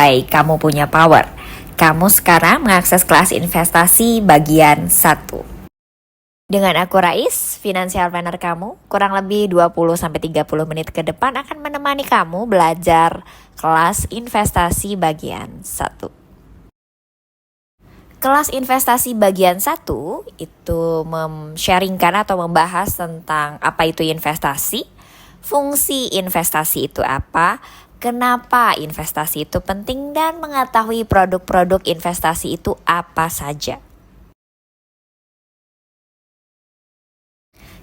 Hai, kamu punya power. Kamu sekarang mengakses kelas investasi bagian 1. Dengan aku Rais, financial planner kamu, kurang lebih 20-30 menit ke depan akan menemani kamu belajar kelas investasi bagian 1. Kelas investasi bagian 1 itu sharingkan atau membahas tentang apa itu investasi, fungsi investasi itu apa, kenapa investasi itu penting, dan mengetahui produk-produk investasi itu apa saja.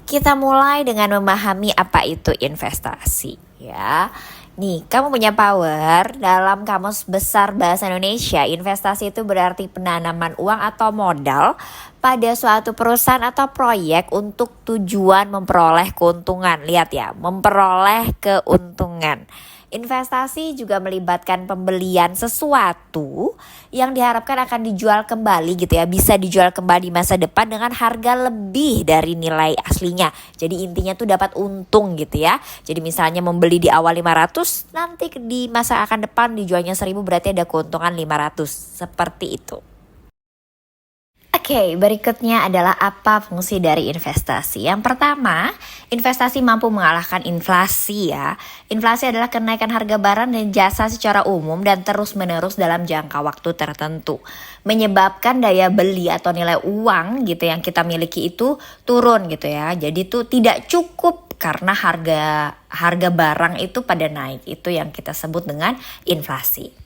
Kita mulai dengan memahami apa itu investasi, ya. Nih, kamu punya power. Dalam Kamus Besar Bahasa Indonesia, investasi itu berarti penanaman uang atau modal pada suatu perusahaan atau proyek untuk tujuan memperoleh keuntungan. Lihat ya, memperoleh keuntungan. Investasi juga melibatkan pembelian sesuatu yang diharapkan akan dijual kembali gitu ya. Bisa dijual kembali di masa depan dengan harga lebih dari nilai aslinya. Jadi intinya tuh dapat untung gitu ya. Jadi misalnya membeli di awal 500, nanti di masa akan depan dijualnya 1000, berarti ada keuntungan 500. Seperti itu. Oke, berikutnya adalah apa fungsi dari investasi. Yang pertama, investasi mampu mengalahkan inflasi ya. Inflasi adalah kenaikan harga barang dan jasa secara umum dan terus-menerus dalam jangka waktu tertentu. Menyebabkan daya beli atau nilai uang gitu yang kita miliki itu turun gitu ya. Jadi itu tidak cukup karena harga barang itu pada naik. Itu yang kita sebut dengan inflasi.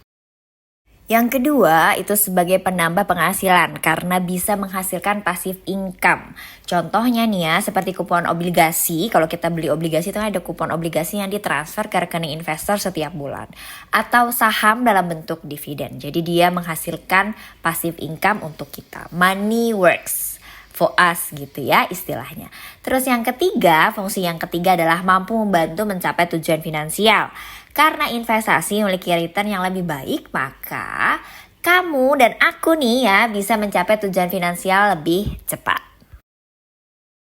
Yang kedua itu sebagai penambah penghasilan karena bisa menghasilkan passive income. Contohnya nih ya, seperti kupon obligasi. Kalau kita beli obligasi itu ada kupon obligasi yang ditransfer ke rekening investor setiap bulan. Atau saham dalam bentuk dividen. Jadi dia menghasilkan passive income untuk kita. Money works for us gitu ya istilahnya. Terus yang ketiga, fungsi yang ketiga adalah mampu membantu mencapai tujuan finansial. Karena investasi memiliki return yang lebih baik, maka kamu dan aku nih ya bisa mencapai tujuan finansial lebih cepat.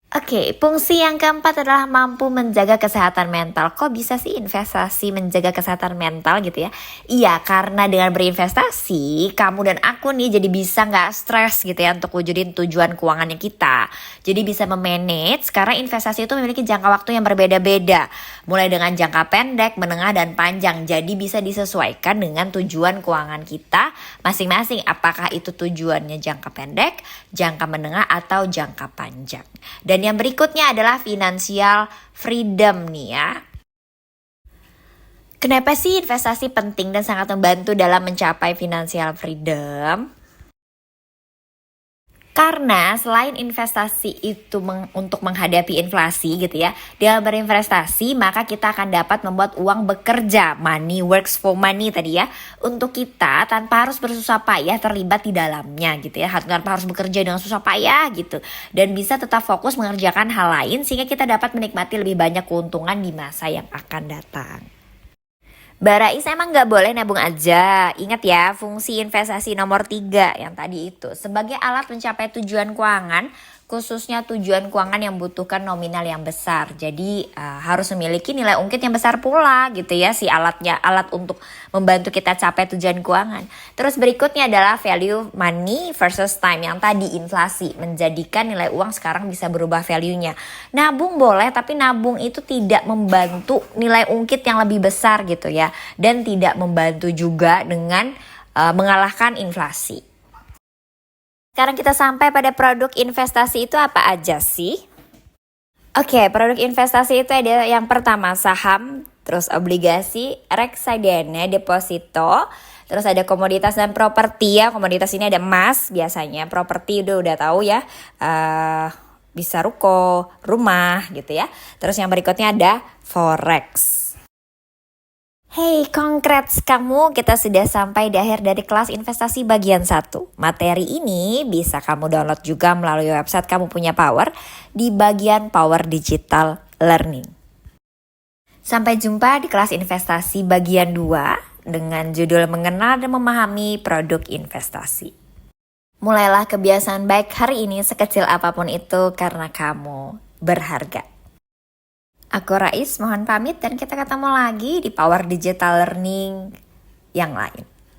Oke, fungsi yang keempat adalah mampu menjaga kesehatan mental. Kok bisa sih investasi menjaga kesehatan mental gitu ya? Iya, karena dengan berinvestasi, kamu dan aku nih jadi bisa gak stres gitu ya untuk wujudin tujuan keuangannya kita. Jadi bisa memanage karena investasi itu memiliki jangka waktu yang berbeda-beda. Mulai dengan jangka pendek, menengah, dan panjang. Jadi bisa disesuaikan dengan tujuan keuangan kita masing-masing. Apakah itu tujuannya jangka pendek, jangka menengah, atau jangka panjang. Dan yang berikutnya adalah financial freedom nih ya. Kenapa sih investasi penting dan sangat membantu dalam mencapai financial freedom? Karena selain investasi itu untuk menghadapi inflasi gitu ya, dengan berinvestasi maka kita akan dapat membuat uang bekerja, money works for money tadi ya, untuk kita tanpa harus bersusah payah terlibat di dalamnya gitu ya, tanpa harus bekerja dengan susah payah gitu, dan bisa tetap fokus mengerjakan hal lain sehingga kita dapat menikmati lebih banyak keuntungan di masa yang akan datang. Barais emang gak boleh nabung aja. Ingat ya, fungsi investasi nomor 3 yang tadi itu. Sebagai alat mencapai tujuan keuangan, khususnya tujuan keuangan yang membutuhkan nominal yang besar. Jadi harus memiliki nilai ungkit yang besar pula gitu ya si alatnya, alat untuk membantu kita capai tujuan keuangan. Terus berikutnya adalah value money versus time yang tadi inflasi. Menjadikan nilai uang sekarang bisa berubah value-nya. Nabung boleh, tapi nabung itu tidak membantu nilai ungkit yang lebih besar gitu ya. Dan tidak membantu juga dengan mengalahkan inflasi. Sekarang kita sampai pada produk investasi itu apa aja sih? Oke, produk investasi itu ada yang pertama saham, terus obligasi, reksadana, deposito, terus ada komoditas dan properti ya. Komoditas ini ada emas biasanya, properti udah tahu ya, bisa ruko, rumah gitu ya. Terus yang berikutnya ada forex. Hey, congrats kamu, kita sudah sampai di akhir dari kelas investasi bagian 1. Materi ini bisa kamu download juga melalui website Kamu Punya Power di bagian Power Digital Learning. Sampai jumpa di kelas investasi bagian 2 dengan judul Mengenal dan Memahami Produk Investasi. Mulailah kebiasaan baik hari ini sekecil apapun itu karena kamu berharga. Aku Rais, mohon pamit dan kita ketemu lagi di Power Digital Learning yang lain.